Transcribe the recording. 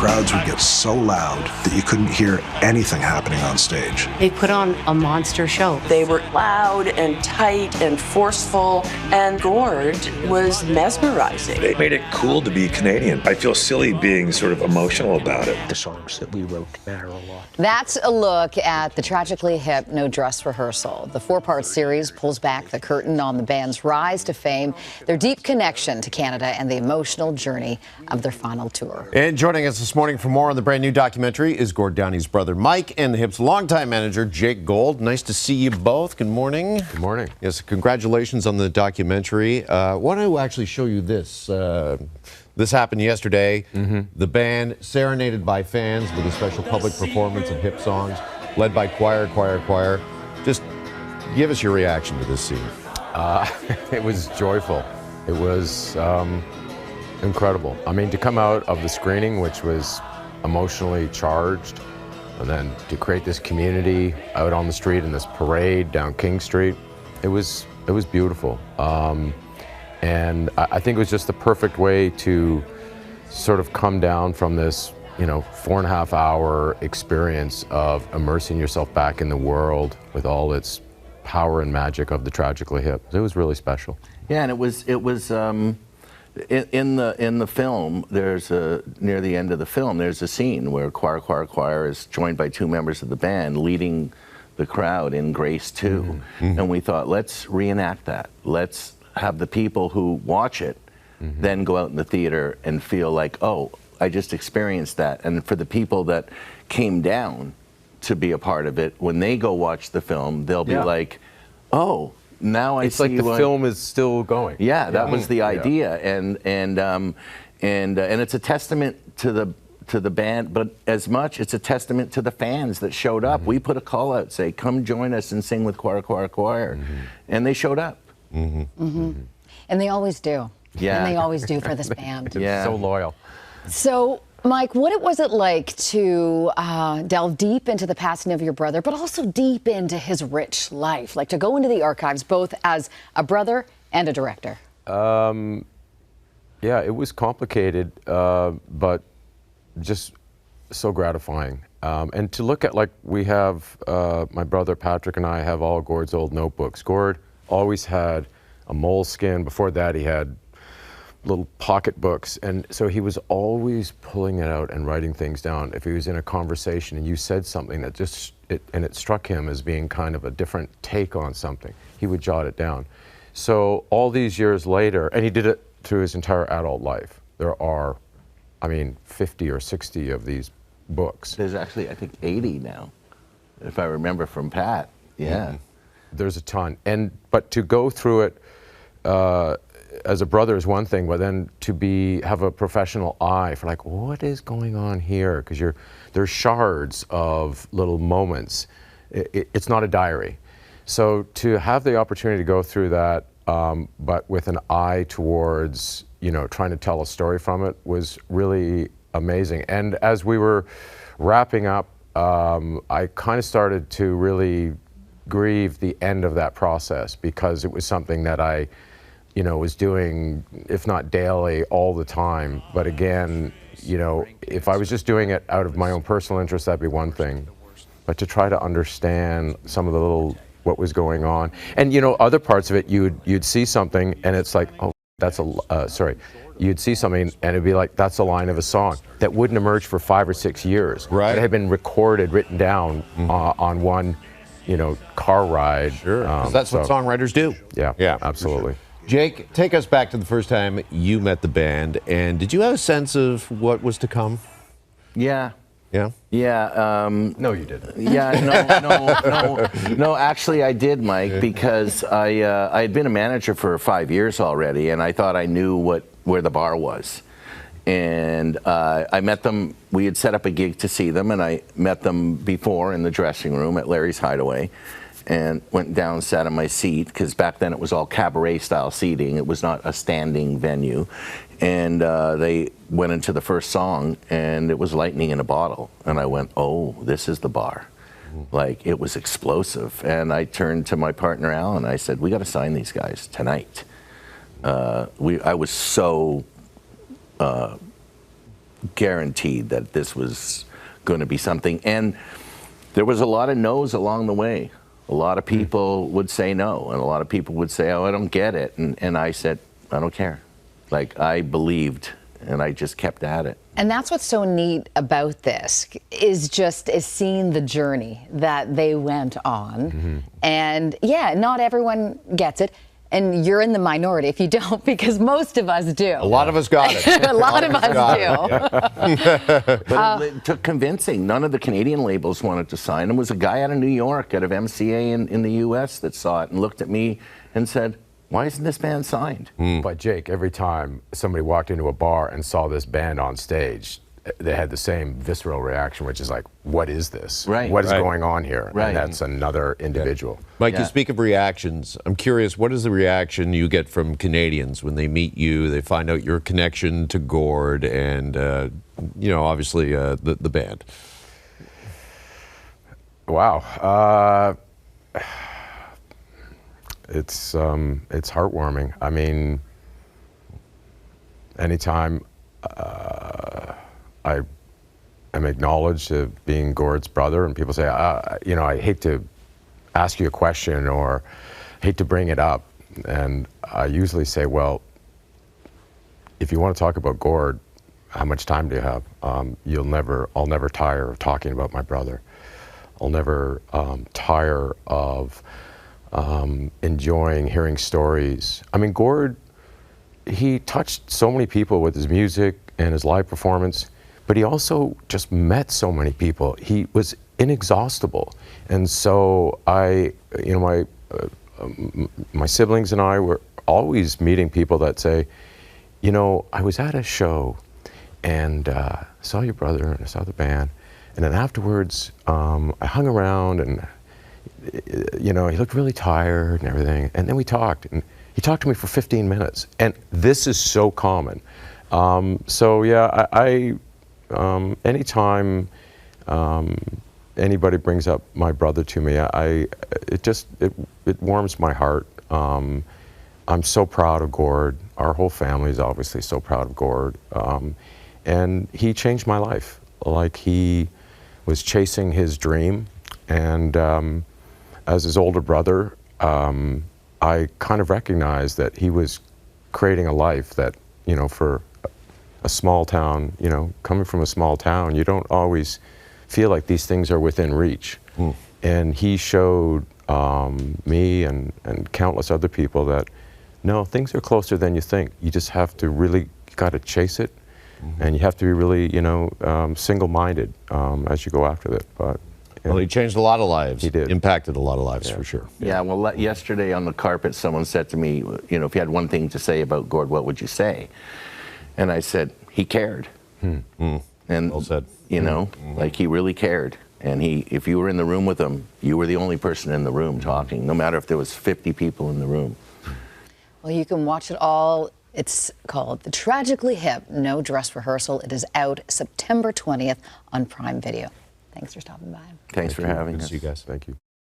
crowds would get so loud that you couldn't hear anything happening on stage. They put on a monster show. They were loud and tight and forceful, and Gord was mesmerizing. They made it cool to be Canadian. I feel silly being sort of emotional about it. The songs that we wrote matter a lot. That's a look at the Tragically Hip No Dress Rehearsal. The four-part series pulls back the curtain on the band's rise to fame, their deep connection to Canada, and the emotional journey of their final tour. And joining us this morning for more on the brand new documentary is Gord Downie's brother Mike and the Hip's longtime manager Jake Gold. Nice to see you both. Good morning. Good morning. Yes, congratulations on the documentary. I want to actually show you this. This happened yesterday. The band serenaded by fans with a special public performance of Hip songs, led by choir. Just give us your reaction to this scene. It was joyful. It was incredible. I mean, to come out of the screening, which was emotionally charged, and then to create this community out on the street in this parade down King Street, it was beautiful. And I think it was just the perfect way to sort of come down from this, 4.5-hour experience of immersing yourself back in the world with all its power and magic of the Tragically Hip. It was really special. Yeah, and it was in the film. There's near the end of the film, there's a scene where choir is joined by two members of the band leading the crowd in Grace 2, and we thought, let's reenact that. Let's have the people who watch it then go out in the theater and feel like, oh, I just experienced that. And for the people that came down to be a part of it, when they go watch the film, they'll be like, oh, now I see. It's like the film is still going. Yeah, that was the idea, and it's a testament to the band, but as much it's a testament to the fans that showed up. We put a call out, say, come join us and sing with choir, and they showed up. And they always do. Yeah. And they always do for this band. Yeah. So loyal. So, Mike, what was it like to delve deep into the passing of your brother, but also deep into his rich life? Like to go into the archives both as a brother and a director? Yeah, it was complicated, but just so gratifying. And to look at, like, we have, my brother Patrick and I have all Gord's old notebooks. Gord always had a moleskin. Before that, he had little pocket books, and so he was always pulling it out and writing things down. If he was in a conversation and you said something that it struck him as being kind of a different take on something, he would jot it down. So all these years later, and he did it through his entire adult life. There are, 50 or 60 of these books. There's actually, I think, 80 now, if I remember from Pat. Yeah. There's a ton, but to go through it as a brother is one thing, but then to have a professional eye for, like, what is going on here? Because there's shards of little moments. It's not a diary. So to have the opportunity to go through that, but with an eye towards, trying to tell a story from it was really amazing. And as we were wrapping up, I kind of started to really grieve the end of that process, because it was something that I was doing, if not daily, all the time. But again, if I was just doing it out of my own personal interest, that'd be one thing. But to try to understand some of the what was going on. And, other parts of it, you'd see something and it's like, oh, that's you'd see something and it'd be like, that's a line of a song that wouldn't emerge for 5 or 6 years. Right. It had been recorded, written down on one, car ride. Sure, 'cause that's what songwriters do. Yeah, absolutely. Jake, take us back to the first time you met the band, and did you have a sense of what was to come? Yeah. Yeah? Yeah. No, you didn't. Yeah, no, actually I did, Mike, because I had been a manager for 5 years already, and I thought I knew where the bar was. And I met them, we had set up a gig to see them, and I met them before in the dressing room at Larry's Hideaway, and went down, sat in my seat, because back then it was all cabaret style seating. It was not a standing venue. And they went into the first song, and it was lightning in a bottle. And I went, oh, this is the bar. Like, it was explosive. And I turned to my partner, Al, and I said, we got to sign these guys tonight. I was so guaranteed that this was going to be something. And there was a lot of no's along the way. A lot of people would say no, and a lot of people would say, oh, I don't get it. And I said, I don't care. Like, I believed, and I just kept at it. And that's what's so neat about this, is seeing the journey that they went on. And yeah, not everyone gets it. And you're in the minority if you don't, because most of us do. A lot of us got it. A lot of us do. But it took convincing. None of the Canadian labels wanted to sign him. It was a guy out of New York, out of MCA in the US, that saw it and looked at me and said, why isn't this band signed? But Jake, every time somebody walked into a bar and saw this band on stage, they had the same visceral reaction, which is like, what is this? Right. What is going on here? Right. And that's another individual. Mike, you speak of reactions. I'm curious, what is the reaction you get from Canadians when they meet you, they find out your connection to Gord and, you know, obviously the band? Wow. It's heartwarming. I mean, anytime I am acknowledged as being Gord's brother, and people say, you know, I hate to ask you a question or hate to bring it up, and I usually say, well, if you want to talk about Gord, how much time do you have? I'll never tire of talking about my brother. I'll never tire of enjoying hearing stories. I mean, Gord, he touched so many people with his music and his live performance, but he also just met so many people. He was inexhaustible. And so you know, my siblings and I were always meeting people that say, you know, I was at a show and saw your brother and I saw the band, and then afterwards I hung around and, you know, he looked really tired and everything, and then we talked, and he talked to me for 15 minutes, and this is so common. So yeah, anytime anybody brings up my brother to me, it warms my heart. I'm so proud of Gord. Our whole family is obviously so proud of Gord, and he changed my life. Like, he was chasing his dream, and as his older brother, I kind of recognized that he was creating a life that, you know, for a small town, you know, coming from a small town, you don't always feel like these things are within reach. And he showed me and countless other people that, no, things are closer than you think. You just have to really, got to chase it, and you have to be really, you know, single-minded as you go after it. But well, he changed a lot of lives. He did. Impacted a lot of lives, for sure. Yeah, well, yesterday on the carpet, someone said to me, you know, if you had one thing to say about Gord, what would you say? And I said, he cared. And, well said. You know, like, he really cared. And if you were in the room with him, you were the only person in the room talking, no matter if there was 50 people in the room. Well, you can watch it all. It's called The Tragically Hip, No Dress Rehearsal. It is out September 20th on Prime Video. Thanks for stopping by. Thanks for having us. Good to see you guys. Thank you.